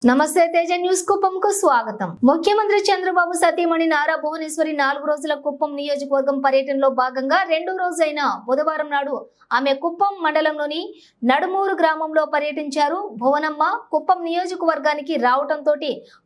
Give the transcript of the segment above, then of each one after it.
నమస్తే తేజ న్యూస్ కుప్పంకు స్వాగతం. ముఖ్యమంత్రి చంద్రబాబు సతీమణి నారా భువనేశ్వరి 4 రోజుల కుప్పం నియోజకవర్గం పర్యటనలో భాగంగా రెండో రోజైన బుధవారం నాడు ఆమె కుప్పం మండలంలోని నడుమూరు గ్రామంలో పర్యటించారు. భువనమ్మ కుప్పం నియోజకవర్గానికి రావడంతో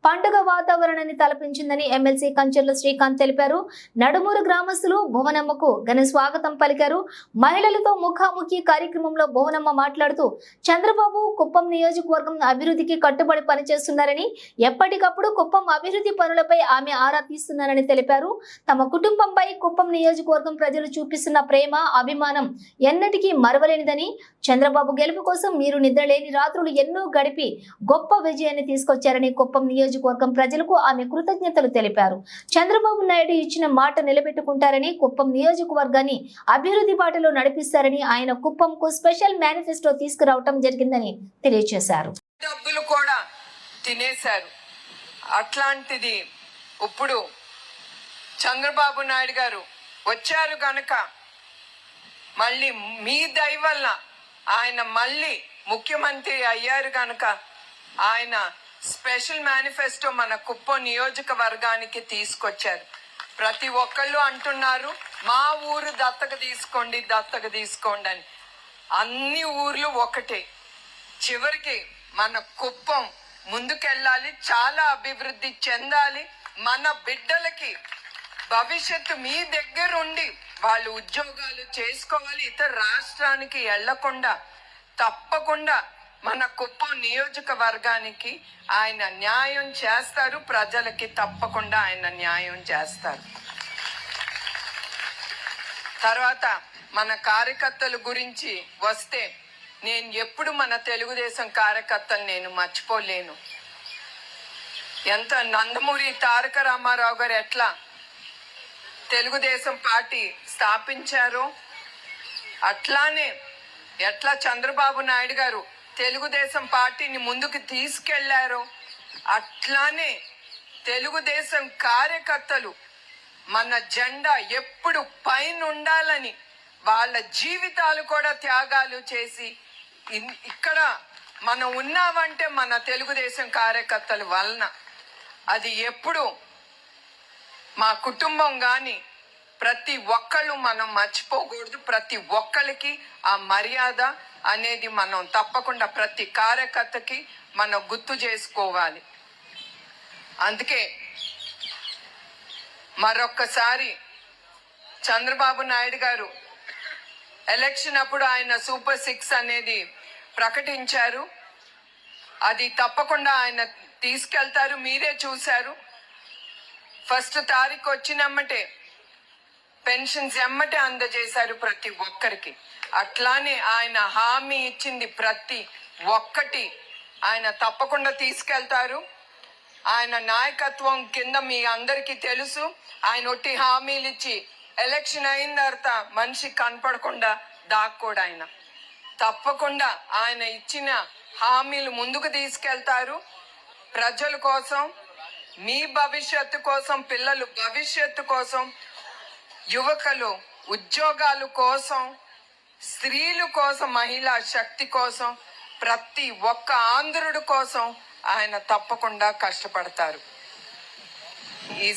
పండుగ వాతావరణాన్ని తలపించిందని ఎమ్మెల్సీ కంచెర్ల శ్రీకాంత్ తెలిపారు. నడుమూరు గ్రామస్తులు భువనమ్మకు ఘన స్వాగతం పలికారు. మహిళలతో ముఖాముఖి కార్యక్రమంలో భువనమ్మ మాట్లాడుతూ చంద్రబాబు కుప్పం నియోజకవర్గం అభివృద్ధికి కట్టుబడి చేస్తున్నారని ఎప్పటికప్పుడు కుప్పం అభివృద్ధి పనులపై ఆమె ఆరా తీస్తున్నారని తెలిపారు. తమ కుటుంబంపై కుప్పం నియోజకవర్గం ప్రజలు చూపిస్తున్న ప్రేమ అభిమానం ఎన్నటికీ మరవలేనిదని, చంద్రబాబు గెలుపు కోసం మీరు నిద్రలేని రాత్రులు ఎన్నో గడిపి గొప్ప విజయాన్ని తీసుకొచ్చారని కుప్పం నియోజకవర్గం ప్రజలకు ఆమె కృతజ్ఞతలు తెలిపారు. చంద్రబాబు నాయుడు ఇచ్చిన మాట నిలబెట్టుకుంటారని, కుప్పం నియోజకవర్గాన్ని అభివృద్ధి బాటలో నడిపిస్తారని ఆయన కుప్పంకు స్పెషల్ మేనిఫెస్టో తీసుకురావడం జరిగిందని తెలియజేశారు. డబ్బులు కూడా తినేశారు. అట్లాంటిది ఇప్పుడు చంద్రబాబు నాయుడు గారు వచ్చారు గనక మళ్ళీ మీ దయ వల్ల ఆయన మళ్ళీ ముఖ్యమంత్రి అయ్యారు గనక ఆయన స్పెషల్ మేనిఫెస్టో మన కుప్పం నియోజకవర్గానికి తీసుకొచ్చారు. ప్రతి ఒక్కళ్ళు అంటున్నారు మా ఊరు దత్తక తీసుకోండి అని. అన్ని ఊర్లు ఒకటే. చివరికి మన కుప్పం ముందుకెళ్ళాలి, చాలా అభివృద్ధి చెందాలి. మన బిడ్డలకి భవిష్యత్తు మీ దగ్గర ఉండి వాళ్ళు ఉద్యోగాలు చేసుకోవాలి. ఇతర రాష్ట్రానికి వెళ్లకుండా తప్పకుండా మన కుప్పం నియోజకవర్గానికి ఆయన న్యాయం చేస్తారు. ప్రజలకి తప్పకుండా ఆయన న్యాయం చేస్తారు. తర్వాత మన కార్యకర్తల గురించి వస్తే, నేను ఎప్పుడు మన తెలుగుదేశం కార్యకర్తలు నేను మర్చిపోలేను. ఎంత నందమూరి తారక రామారావు గారు ఎట్లా తెలుగుదేశం పార్టీ స్థాపించారో, అట్లానే ఎట్లా చంద్రబాబు నాయుడు గారు తెలుగుదేశం పార్టీని ముందుకు తీసుకెళ్లారో, అట్లానే తెలుగుదేశం కార్యకర్తలు మన జెండా ఎప్పుడు పైన ఉండాలని వాళ్ళ జీవితాలు కూడా త్యాగాలు చేసి ఇక్కడ మనం ఉన్నామంటే మన తెలుగుదేశం కార్యకర్తల వలన. అది ఎప్పుడు మా కుటుంబం కానీ ప్రతి ఒక్కళ్ళు మనం మర్చిపోకూడదు. ప్రతి ఒక్కరికి ఆ మర్యాద అనేది మనం తప్పకుండా ప్రతి కార్యకర్తకి మనం గుర్తు చేసుకోవాలి. అందుకే మరొక్కసారి చంద్రబాబు నాయుడు గారు ఎలక్షన్ అప్పుడు ఆయన సూపర్ 6 అనేది ప్రకటించారు. అది తప్పకుండా ఆయన తీసుకెళ్తారు. మీరే చూశారు. 1వ తారీఖు వచ్చినమ్మటే పెన్షన్స్ ఎమ్మటే అందజేశారు ప్రతి ఒక్కరికి. అట్లానే ఆయన హామీ ఇచ్చింది ప్రతి ఒక్కటి ఆయన తప్పకుండా తీసుకెళ్తారు. ఆయన నాయకత్వం కింద మీ అందరికీ తెలుసు. ఆయన ఒట్టి హామీలు ఇచ్చి ఎలక్షన్ అయిన తర్వాత మనిషి కనపడకుండా దాక్కోడు. ఆయన తప్పకుండా ఆయన ఇచ్చిన హామీలు ముందుకు తీసుకెళ్తారు. ప్రజల కోసం, మీ భవిష్యత్తు కోసం, పిల్లలు భవిష్యత్తు కోసం, యువకులు ఉద్యోగాల కోసం, స్త్రీల కోసం, మహిళా శక్తి కోసం, ప్రతి ఒక్క ఆంధ్రుడి కోసం ఆయన తప్పకుండా కష్టపడతారు. ఈ